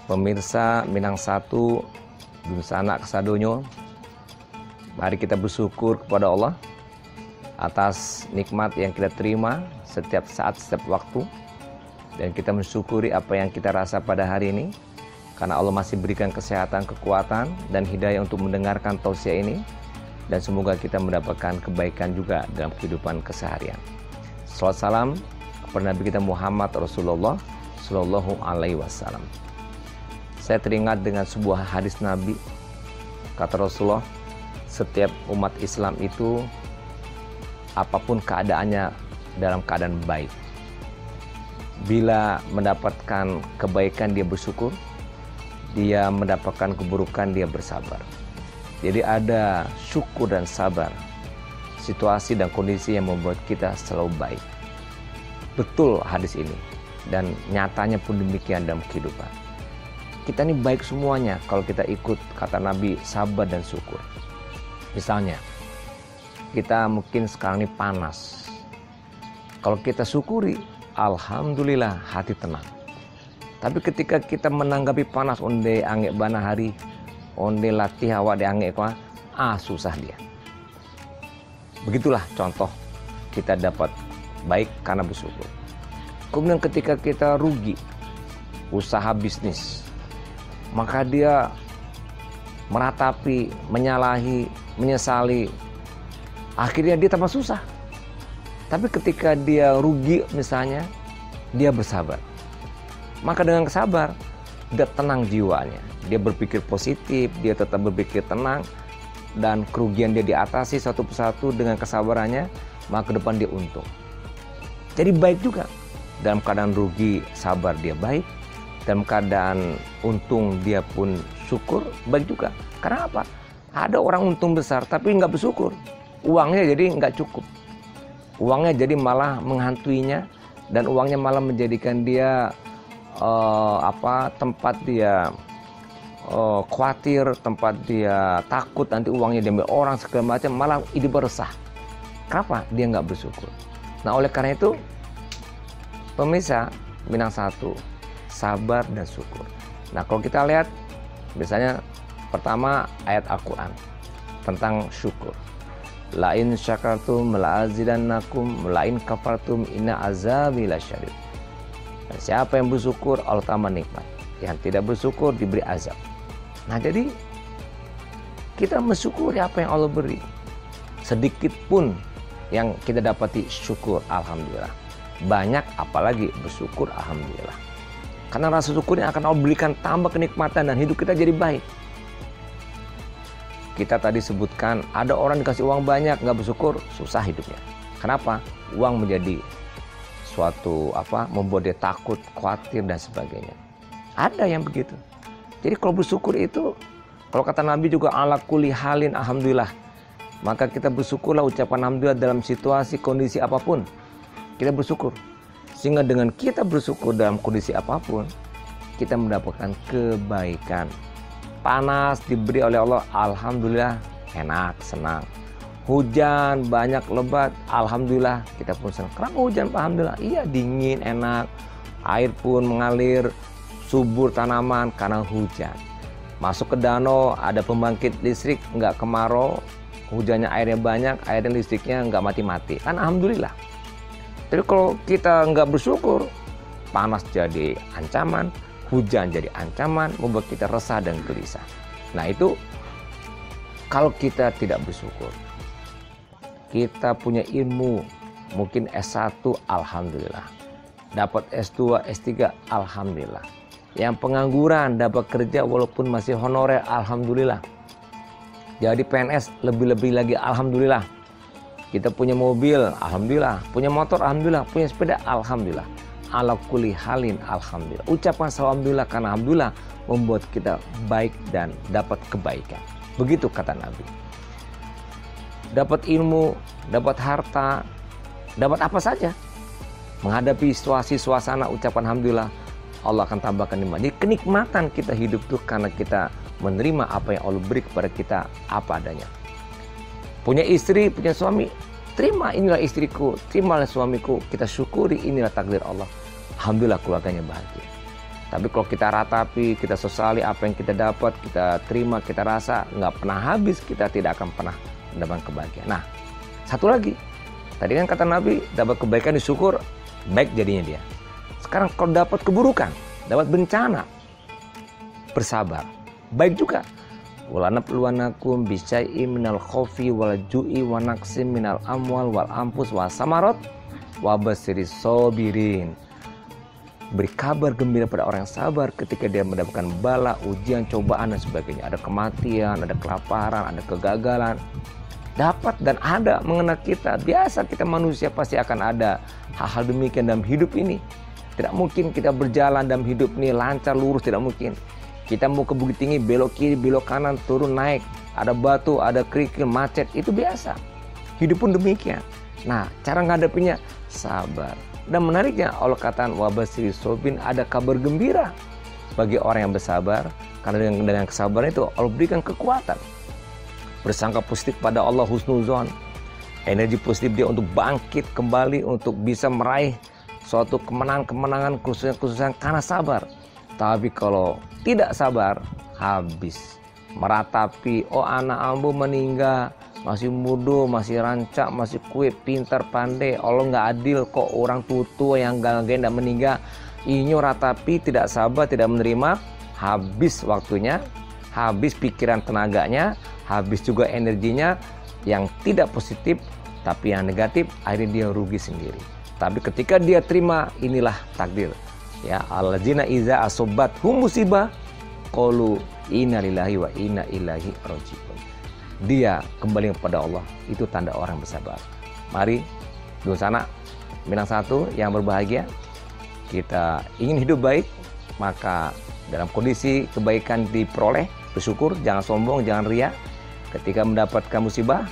Pemirsa Minang Satu, Dunsana Kesadonyo, mari kita bersyukur kepada Allah atas nikmat yang kita terima setiap saat, setiap waktu. Dan kita mensyukuri apa yang kita rasa pada hari ini, karena Allah masih berikan kesehatan, kekuatan, dan hidayah untuk mendengarkan tausiah ini. Dan semoga kita mendapatkan kebaikan juga dalam kehidupan keseharian. Salawat salam kepada Nabi kita Muhammad Rasulullah Sallallahu Alaihi Wasallam. Saya teringat dengan sebuah hadis Nabi. Kata Rasulullah, setiap umat Islam itu apapun keadaannya dalam keadaan baik. Bila mendapatkan kebaikan dia bersyukur, dia mendapatkan keburukan dia bersabar. Jadi ada syukur dan sabar, situasi dan kondisi yang membuat kita selalu baik. Betul hadis ini, dan nyatanya pun demikian dalam kehidupan. Kita ini baik semuanya kalau kita ikut kata Nabi, sabar dan syukur. Misalnya, kita mungkin sekarang ini panas. Kalau kita syukuri, alhamdulillah hati tenang. Tapi ketika kita menanggapi panas, onde angek bana hari, onde latih awak de angek kwa, susah dia. Begitulah contoh kita dapat baik karena bersyukur. Kemudian ketika kita rugi, usaha bisnis, maka dia meratapi, menyalahi, menyesali. Akhirnya dia tambah susah. Tapi ketika dia rugi misalnya, dia bersabar. Maka dengan kesabar, dia tenang jiwanya. Dia berpikir positif, dia tetap berpikir tenang. Dan kerugian dia diatasi satu persatu dengan kesabarannya, maka ke depan dia untung. Jadi baik juga. Dalam keadaan rugi, sabar dia baik. Dalam keadaan untung dia pun syukur, baik juga. Karena apa? Ada orang untung besar tapi nggak bersyukur. Uangnya jadi nggak cukup. Uangnya jadi malah menghantuinya, dan uangnya malah menjadikan dia tempat dia khawatir, tempat dia takut nanti uangnya diambil orang segala macam, malah hidup resah. Kenapa? Dia nggak bersyukur. Nah, oleh karena itu, pemirsa Minang Satu, sabar dan syukur. Nah, kalau kita lihat misalnya pertama ayat Al-Quran tentang syukur. Lain syakartum la'azidannakum lain kafartum inna azabi lasyadid. Dan siapa yang bersyukur Allah tambah nikmat. Yang tidak bersyukur diberi azab. Nah, jadi kita mensyukuri apa yang Allah beri. Sedikit pun yang kita dapati syukur, alhamdulillah. Banyak apalagi bersyukur, alhamdulillah. Karena rasa syukur yang akan Allah berikan tambah kenikmatan dan hidup kita jadi baik. Kita tadi sebutkan ada orang dikasih uang banyak nggak bersyukur, susah hidupnya. Kenapa? Uang menjadi suatu membuat dia takut, khawatir dan sebagainya. Ada yang begitu. Jadi kalau bersyukur itu, kalau kata Nabi juga ala kulli halin alhamdulillah. Maka kita bersyukurlah, ucapan alhamdulillah dalam situasi kondisi apapun. Kita bersyukur. Sehingga dengan kita bersyukur dalam kondisi apapun, kita mendapatkan kebaikan. Panas diberi oleh Allah, alhamdulillah enak, senang. Hujan banyak lebat, alhamdulillah kita pun senang. Kenapa hujan? Alhamdulillah, iya dingin, enak. Air pun mengalir, subur tanaman karena hujan. Masuk ke danau, ada pembangkit listrik, nggak kemarau. Hujannya airnya banyak, airnya listriknya nggak mati-mati. Kan alhamdulillah. Tapi kalau kita nggak bersyukur, panas jadi ancaman, hujan jadi ancaman, membuat kita resah dan gelisah. Nah itu kalau kita tidak bersyukur. Kita punya ilmu, mungkin S1, alhamdulillah. Dapat S2, S3, alhamdulillah. Yang pengangguran dapat kerja walaupun masih honorer, alhamdulillah. Jadi PNS lebih-lebih lagi, alhamdulillah. Kita punya mobil, alhamdulillah. Punya motor, alhamdulillah. Punya sepeda, alhamdulillah. Ala kulli halin, alhamdulillah. Ucapan alhamdulillah karena alhamdulillah membuat kita baik dan dapat kebaikan. Begitu kata Nabi. Dapat ilmu, dapat harta, dapat apa saja. Menghadapi situasi, suasana, ucapan alhamdulillah, Allah akan tambahkan nikmat. Jadi kenikmatan kita hidup tuh karena kita menerima apa yang Allah beri kepada kita apa adanya. Punya istri, punya suami, terima inilah istriku, terimalah suamiku, kita syukuri inilah takdir Allah. Alhamdulillah keluarganya bahagia. Tapi kalau kita ratapi, kita sesali apa yang kita dapat, kita terima, kita rasa, nggak pernah habis, kita tidak akan pernah mendapatkan kebahagiaan. Nah, satu lagi. Tadi kan kata Nabi, dapat kebaikan disyukur, baik jadinya dia. Sekarang kalau dapat keburukan, dapat bencana, bersabar, baik juga. Walanabluwannakum bisyai'im minal khaufi wal ju'i wa naqsim minal amwal wal anfus was samarat wa basyiris sabirin. Beri kabar gembira pada orang yang sabar ketika dia mendapatkan bala, ujian, cobaan dan sebagainya. Ada kematian, ada kelaparan, ada kegagalan. Dapat dan ada mengenal kita. Biasa kita manusia pasti akan ada hal-hal demikian dalam hidup ini. Tidak mungkin kita berjalan dalam hidup ini lancar, lurus, tidak mungkin. Kita mau ke bukit tinggi, belok kiri, belok kanan, turun, naik. Ada batu, ada kerikil, macet, itu biasa. Hidup pun demikian. Nah, cara ngadepinnya sabar. Dan menariknya Allah katakan wabasiri sobin, ada kabar gembira bagi orang yang bersabar. Karena dengan kesabaran itu Allah berikan kekuatan. Bersangka positif pada Allah, husnuzon. Energi positif dia untuk bangkit kembali, untuk bisa meraih suatu kemenangan-kemenangan, khususnya karena sabar. Tapi kalau tidak sabar, habis. Meratapi, oh anak ambu meninggal, masih muda, masih rancak, masih kue, pintar, pandai. Allah nggak adil kok, orang tua yang gak meninggal. Inyo ratapi, tidak sabar, tidak menerima, habis waktunya, habis pikiran tenaganya, habis juga energinya yang tidak positif, tapi yang negatif, akhirnya dia rugi sendiri. Tapi ketika dia terima, inilah takdir. Ya, alladzina iza asobat hum musibah qalu inna lillahi wa inna ilaihi raji'un. Dia kembali kepada Allah, itu tanda orang bersabar. Mari Dosana Minang Satu yang berbahagia, kita ingin hidup baik, maka dalam kondisi kebaikan diperoleh, bersyukur, jangan sombong, jangan ria. Ketika mendapatkan musibah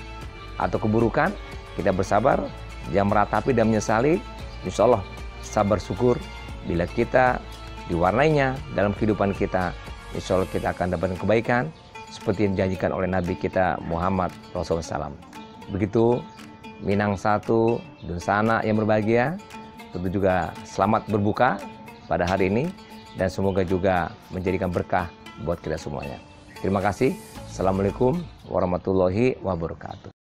atau keburukan, kita bersabar, jangan meratapi dan menyesali. Insya Allah sabar syukur, bila kita diwarnainya dalam kehidupan kita, insya Allah kita akan dapatkan kebaikan seperti yang dijanjikan oleh Nabi kita Muhammad Rasulullah SAW. Begitu Minang Satu Dosana yang berbahagia, tentu juga selamat berbuka pada hari ini dan semoga juga menjadikan berkah buat kita semuanya. Terima kasih. Assalamualaikum warahmatullahi wabarakatuh.